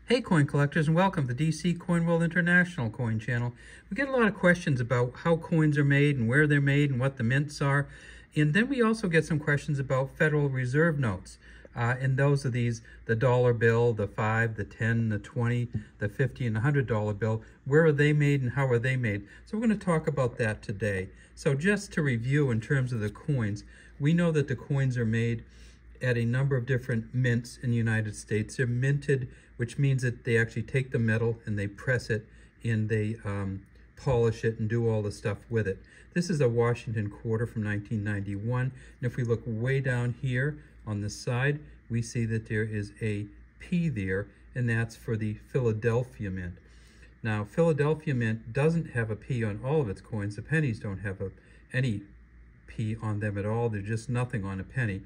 Hey coin collectors, and welcome to the DC Coin World International Coin Channel. We get a lot of questions about how coins are made and where they're made and what the mints are. And then we also get some questions about Federal Reserve notes. And those are these, the dollar bill, the 5, the 10, the 20, the 50, and the $100 bill. Where are they made and how are they made? So we're going to talk about that today. So just to review in terms of the coins, we know that the coins are made at a number of different mints in the United States. They're minted, which means that they actually take the metal and they press it and they polish it and do all the stuff with it. This is a Washington quarter from 1991. And if we look way down here on the side, we see that there is a P there, and that's for the Philadelphia Mint. Now, Philadelphia Mint doesn't have a P on all of its coins. The pennies don't have any P on them at all. There's just nothing on a penny.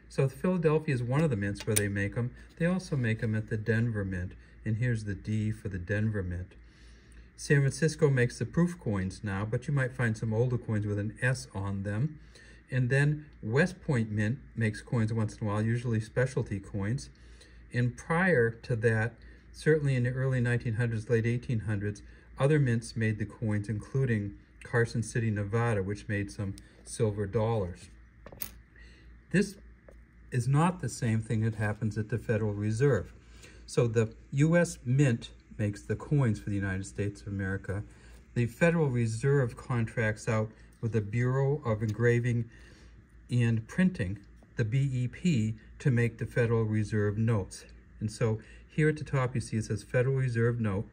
So Philadelphia is one of the mints where they make them. They also make them at the Denver Mint, and here's the D for the Denver Mint. San Francisco makes the proof coins now, but you might find some older coins with an S on them. And then West Point Mint makes coins once in a while, usually specialty coins. And prior to that, certainly in the early 1900s, late 1800s, other mints made the coins, including Carson City, Nevada, which made some silver dollars. This is not the same thing that happens at the Federal Reserve. So the U.S. Mint makes the coins for the United States of America. The Federal Reserve contracts out with the Bureau of Engraving and Printing, the BEP, to make the Federal Reserve notes. And so here at the top you see it says Federal Reserve Note,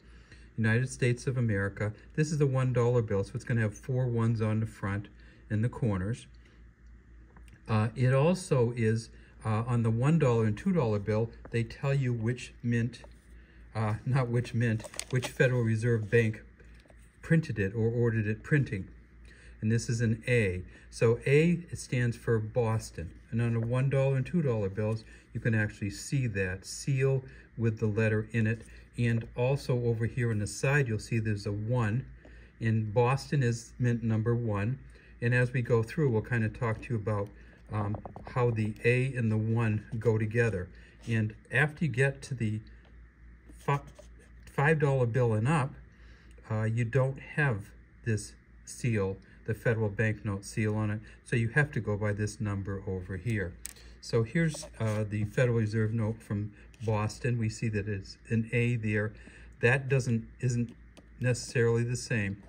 United States of America. This is the $1 bill, so it's going to have 4 ones on the front and the corners. It also is on the $1 and $2 bill, they tell you which mint, which Federal Reserve Bank printed it or ordered it printing. And this is an A. So A, it stands for Boston. And on the $1 and $2 bills, you can actually see that seal with the letter in it. And also over here on the side, you'll see there's a 1. And Boston is mint number 1. And as we go through, we'll kind of talk to you about how the A and the 1 go together. And after you get to the $5 bill and up, you don't have this seal, the federal banknote seal on it, so you have to go by this number over here. So here's the Federal Reserve note from Boston. We see that it's an A there. That isn't necessarily the same.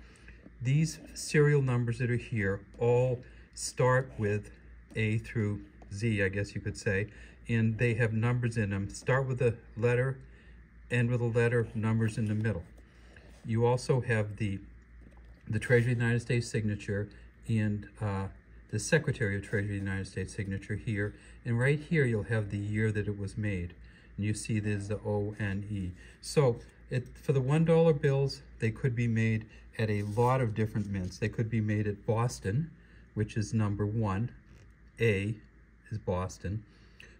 These serial numbers that are here all start with A through Z, I guess you could say, and they have numbers in them. Start with a letter, end with a letter, numbers in the middle. You also have the Treasury of the United States signature and the Secretary of Treasury of the United States signature here. And right here, you'll have the year that it was made. And you see there's the O-N-E. So for the $1 bills, they could be made at a lot of different mints. They could be made at Boston, which is number 1. A is Boston.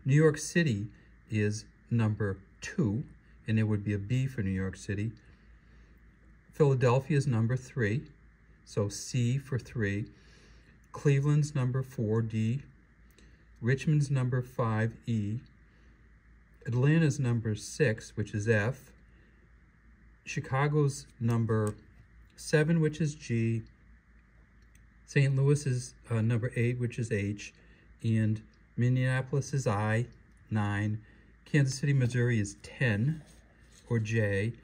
New York City is number 2, and it would be a B for New York City. Philadelphia is number 3, so C for 3. Cleveland's number 4, D. Richmond's number 5, E. Atlanta's number 6, which is F. Chicago's number 7, which is G. St. Louis is number 8, which is H. And Minneapolis is I, 9. Kansas City, Missouri is 10, or J.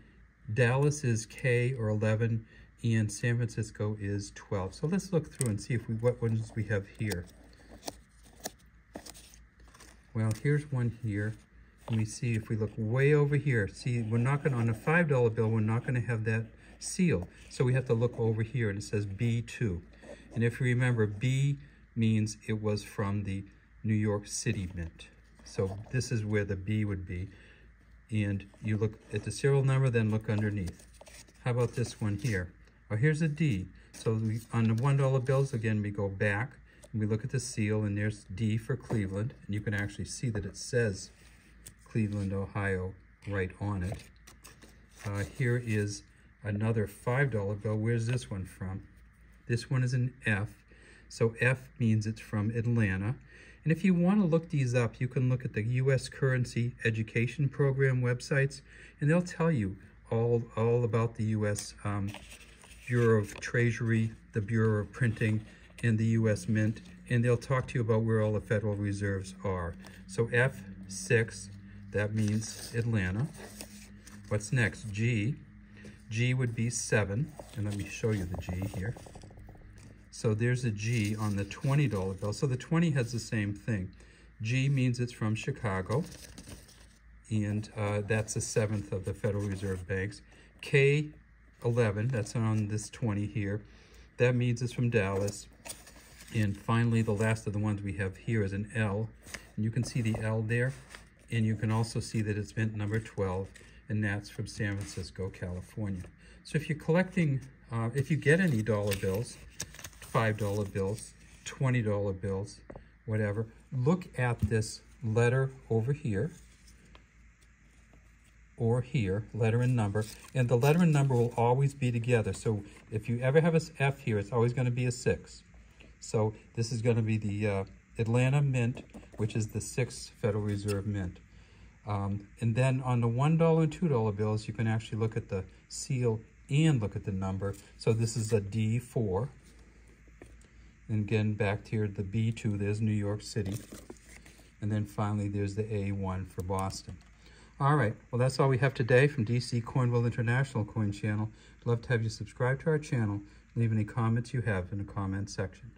Dallas is K, or 11, and San Francisco is 12. So let's look through and see what ones we have here. Well, here's one here. Let me see if we look way over here. See, we're not going to, on a $5 bill, we're not going to have that seal. So we have to look over here, and it says B2. And if you remember, B means it was from the New York City Mint. So this is where the B would be. And you look at the serial number, then look underneath. How about this one here? Oh, here's a D. So on the $1 bills, again, we go back, and we look at the seal, and there's D for Cleveland. And you can actually see that it says Cleveland, Ohio, right on it. Here is another $5 bill. Where's this one from? This one is an F. So F means it's from Atlanta. And if you want to look these up, you can look at the U.S. Currency Education Program websites, and they'll tell you all about the U.S. Bureau of Treasury, the Bureau of Printing, and the U.S. Mint, and they'll talk to you about where all the Federal Reserves are. So F6, that means Atlanta. What's next? G. G would be 7, and let me show you the G here. So there's a G on the $20 bill. So the 20 has the same thing. G means it's from Chicago, and that's the 7th of the Federal Reserve banks. K11, that's on this 20 here. That means it's from Dallas. And finally, the last of the ones we have here is an L. And you can see the L there. And you can also see that it's mint number 12, and that's from San Francisco, California. So if you're collecting, if you get any dollar bills, $5 bills, $20 bills, whatever, look at this letter over here, or here, letter and number, and the letter and number will always be together. So if you ever have an F here, it's always going to be a 6. So this is going to be the Atlanta Mint, which is the 6th Federal Reserve Mint. And then on the $1 and $2 bills, you can actually look at the seal and look at the number. So this is a D4. And again, back here, the B2, there's New York City. And then finally, there's the A1 for Boston. All right, well, that's all we have today from DC Coin World International Coin Channel. I'd love to have you subscribe to our channel. Leave any comments you have in the comment section.